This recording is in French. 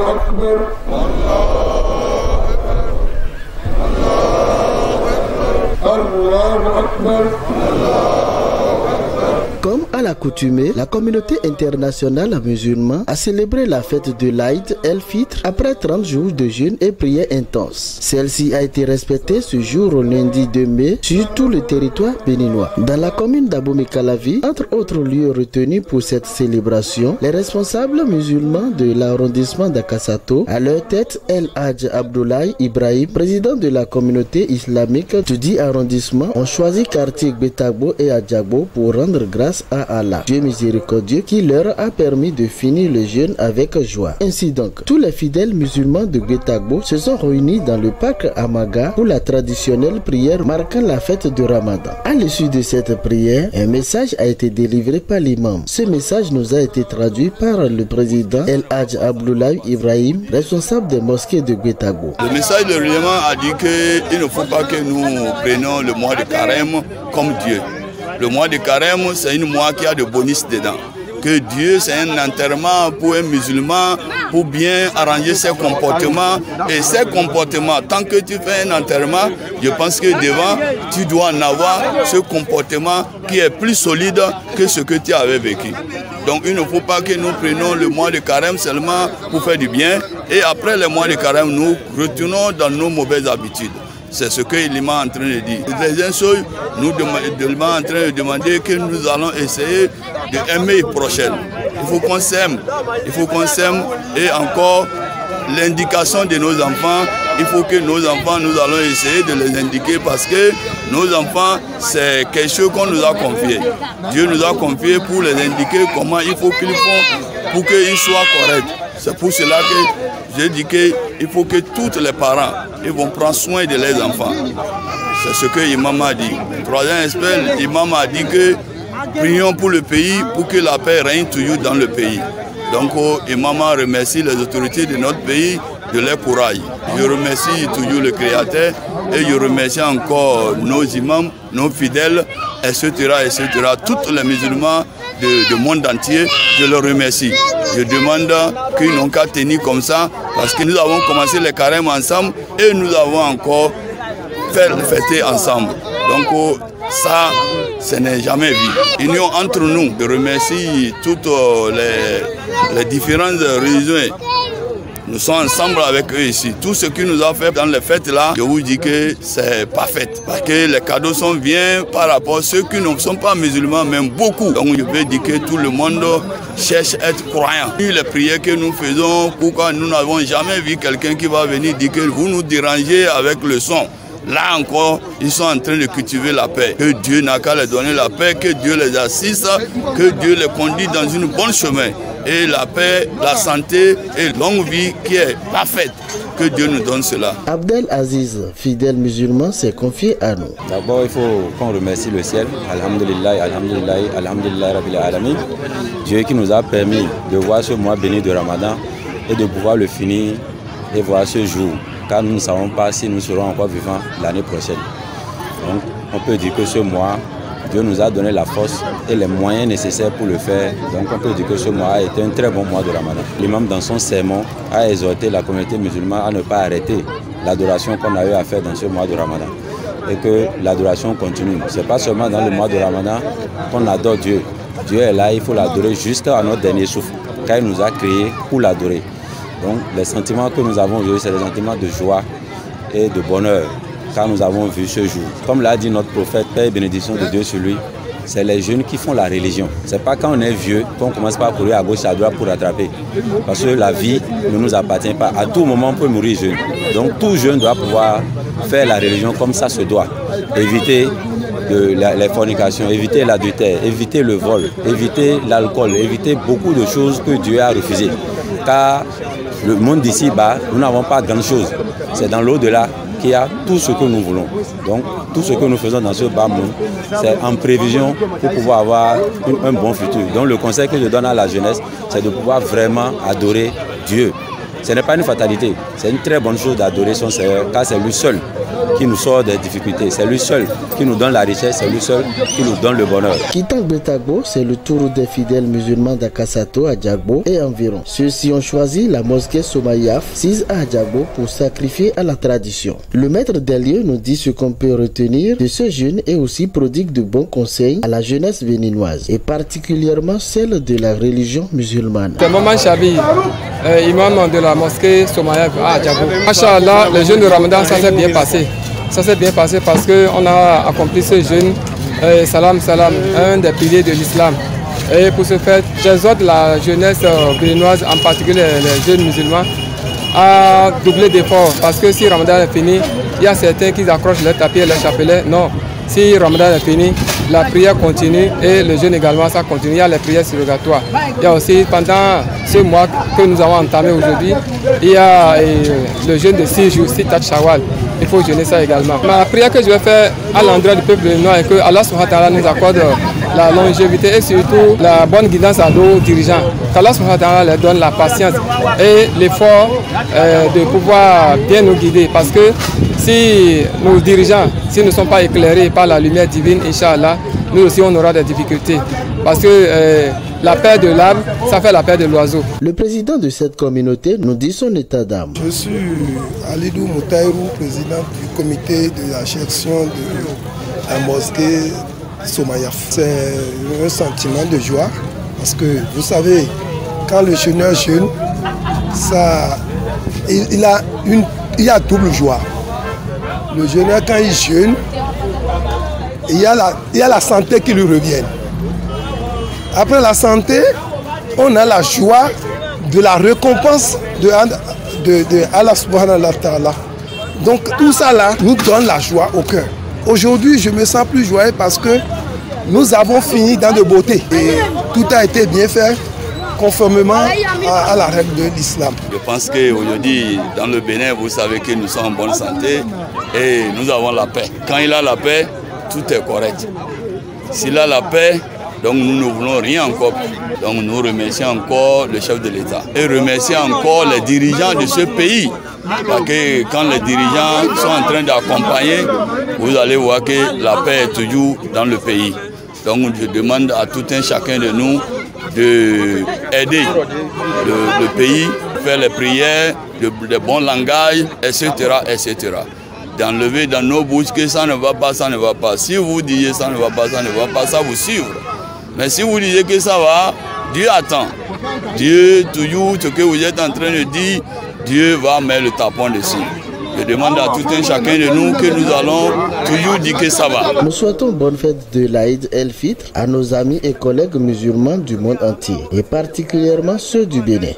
أكبر الله أكبر. Comme à l'accoutumée, la communauté internationale musulmane a célébré la fête de l'Aïd el-Fitr après 30 jours de jeûne et prières intenses. Celle-ci a été respectée ce jour au lundi 2 mai sur tout le territoire béninois. Dans la commune d'Abomey-Calavi, entre autres lieux retenus pour cette célébration, les responsables musulmans de l'arrondissement d'Akassato, à leur tête El Hadj Abdoulaye Ibrahim, président de la communauté islamique du dit arrondissement, ont choisi quartier Gbetagbo et Adjagbo pour rendre grâce à Allah, Dieu miséricordieux, qui leur a permis de finir le jeûne avec joie. Ainsi donc, tous les fidèles musulmans de Gbetagbo se sont réunis dans le parc Amaga pour la traditionnelle prière marquant la fête de Ramadan. À l'issue de cette prière, un message a été délivré par l'imam. Ce message nous a été traduit par le président El Hadj Abdoulaye Ibrahim, responsable des mosquées de Gbetagbo. Le message de l'imam a dit qu'il ne faut pas que nous prenions le mois de carême comme Dieu. Le mois de carême, c'est un mois qui a de bonus dedans. Que Dieu, c'est un enterrement pour un musulman, pour bien arranger ses comportements. Et ces comportements, tant que tu fais un enterrement, je pense que devant, tu dois en avoir ce comportement qui est plus solide que ce que tu avais vécu. Donc il ne faut pas que nous prenions le mois de carême seulement pour faire du bien. Et après le mois de carême, nous retournons dans nos mauvaises habitudes. C'est ce que l'imam est en train de dire. Les insultes, nous l'imam est en train de demander que nous allons essayer d'aimer le prochain. Il faut qu'on s'aime. Il faut qu'on s'aime. Et encore, l'indication de nos enfants, il faut que nos enfants, nous allons essayer de les indiquer parce que nos enfants, c'est quelque chose qu'on nous a confié. Dieu nous a confié pour les indiquer comment il faut qu'ils font pour qu'ils soient corrects. C'est pour cela que je dis qu'il faut que tous les parents ils vont prendre soin de leurs enfants. C'est ce que l'imam a dit. Troisième aspect, l'imam a dit que prions pour le pays pour que la paix règne toujours dans le pays. Donc l'imam remercie les autorités de notre pays de leur courage. Je remercie toujours le Créateur et je remercie encore nos imams, nos fidèles, etc. Tous les musulmans du monde entier, je les remercie. Je demande qu'ils n'ont qu'à tenir comme ça parce que nous avons commencé les carèmes ensemble et nous avons encore fait le fêter ensemble. Donc ça, ce n'est jamais vu. Union entre nous, je remercie toutes les différentes religions. Nous sommes ensemble avec eux ici. Tout ce qu'ils nous ont fait dans les fêtes là, je vous dis que c'est parfait. Parce que les cadeaux sont bien par rapport à ceux qui ne sont pas musulmans, même beaucoup. Donc je veux dire que tout le monde cherche à être croyant. Les prières que nous faisons, pourquoi nous n'avons jamais vu quelqu'un qui va venir dire que vous nous dérangez avec le son. Là encore, ils sont en train de cultiver la paix. Que Dieu n'a qu'à leur donner la paix, que Dieu les assiste, que Dieu les conduit dans une bonne chemin. Et la paix, la santé et longue vie qui est parfaite. Que Dieu nous donne cela. Abdel Aziz, fidèle musulman, s'est confié à nous. D'abord, il faut qu'on remercie le ciel. Alhamdulillah, alhamdulillah, alhamdulillah, rabbil alamin. Dieu qui nous a permis de voir ce mois béni de Ramadan et de pouvoir le finir et voir ce jour. Car nous ne savons pas si nous serons encore vivants l'année prochaine. Donc, on peut dire que ce mois, Dieu nous a donné la force et les moyens nécessaires pour le faire. Donc on peut dire que ce mois a été un très bon mois de Ramadan. L'imam dans son sermon a exhorté la communauté musulmane à ne pas arrêter l'adoration qu'on a eu à faire dans ce mois de Ramadan. Et que l'adoration continue. Ce n'est pas seulement dans le mois de Ramadan qu'on adore Dieu. Dieu est là, il faut l'adorer jusqu'à notre dernier souffle. Car il nous a créés pour l'adorer. Donc les sentiments que nous avons aujourd'hui, c'est des sentiments de joie et de bonheur. Car nous avons vu ce jour. Comme l'a dit notre prophète, paix et bénédiction de Dieu sur lui, c'est les jeunes qui font la religion. Ce n'est pas quand on est vieux qu'on commence par courir à gauche et à droite pour rattraper. Parce que la vie ne nous appartient pas. À tout moment, on peut mourir jeune. Donc tout jeune doit pouvoir faire la religion comme ça se doit. Éviter les fornications, éviter l'adultère, éviter le vol, éviter l'alcool, éviter beaucoup de choses que Dieu a refusées. Car le monde d'ici-bas, nous n'avons pas grand-chose. C'est dans l'au-delà qu'il y a tout ce que nous voulons. Donc, tout ce que nous faisons dans ce bas monde, c'est en prévision pour pouvoir avoir un bon futur. Donc, le conseil que je donne à la jeunesse, c'est de pouvoir vraiment adorer Dieu Ce n'est pas une fatalité, c'est une très bonne chose d'adorer son Seigneur, car c'est lui seul qui nous sort des difficultés, c'est lui seul qui nous donne la richesse, c'est lui seul qui nous donne le bonheur. Quittant Gbetagbo, c'est le tour des fidèles musulmans d'Akassato à Djagbo et environ. Ceux-ci ont choisi la mosquée Somayaf, sise à Djagbo, pour sacrifier à la tradition. Le maître des lieux nous dit ce qu'on peut retenir de ce jeûne et aussi prodigue de bons conseils à la jeunesse béninoise et particulièrement celle de la religion musulmane. C'est Maman Chabi, imam de la mosquée Somayaf à Djagbo. Masha'Allah, le jeûne de Ramadan, ça s'est bien passé. Ça s'est bien passé parce qu'on a accompli ce jeûne, salam salam, un des piliers de l'islam. Et pour ce faire, j'exhorte la jeunesse béninoise, en particulier les jeunes musulmans, à doubler d'efforts. Parce que si Ramadan est fini, il y a certains qui accrochent leur tapis et leur chapelet. Non, si Ramadan est fini, la prière continue et le jeûne également, ça continue. Il y a les prières surrogatoires. Il y a aussi, pendant ce mois que nous avons entamé aujourd'hui, il y a le jeûne de 6 jours, 6 Tat Shawwal. Il faut jeûner ça également. La prière que je vais faire à l'endroit du peuple béninois est que Allah subhanahu wa ta'ala nous accorde la longévité et surtout la bonne guidance à nos dirigeants. Qu'Allah subhanahu wa ta'ala leur donne la patience et l'effort de pouvoir bien nous guider. Parce que si nos dirigeants, s'ils ne sont pas éclairés par la lumière divine, Inch'Allah, nous aussi on aura des difficultés. Parce que la paix de l'arbre, ça fait la paix de l'oiseau. Le président de cette communauté nous dit son état d'âme. Je suis Alidou Moutaïrou, président du comité de la gestion de la mosquée Somayaf. C'est un sentiment de joie parce que vous savez, quand le jeûneur jeûne, il y a double joie. Le jeûneur, quand il jeûne, il y a la santé qui lui revient. Après la santé, on a la joie de la récompense de Allah subhanahu wa ta'ala. Donc tout ça là nous donne la joie au cœur. Aujourd'hui, je me sens plus joyeux parce que nous avons fini dans de beauté. Et tout a été bien fait conformément à la règle de l'islam. Je pense qu'aujourd'hui, dans le Bénin, vous savez que nous sommes en bonne santé et nous avons la paix. Quand il a la paix, tout est correct. S'il a la paix, donc nous ne voulons rien encore. Donc nous remercions encore le chef de l'État et remercions encore les dirigeants de ce pays. Parce que quand les dirigeants sont en train d'accompagner, vous allez voir que la paix est toujours dans le pays. Donc je demande à tout un chacun de nous d'aider le pays, faire les prières, le bon langage, etc., etc. D'enlever dans nos bouches que ça ne va pas, ça ne va pas. Si vous disiez ça ne va pas, ça ne va pas, ça vous suivre. Mais si vous disiez que ça va, Dieu attend. Dieu, toujours ce que vous êtes en train de dire, Dieu va mettre le tapon dessus. Je demande à tout un chacun de nous que nous allons toujours dire que ça va. Nous souhaitons bonne fête de l'Aïd El-Fitr à nos amis et collègues musulmans du monde entier, et particulièrement ceux du Bénin.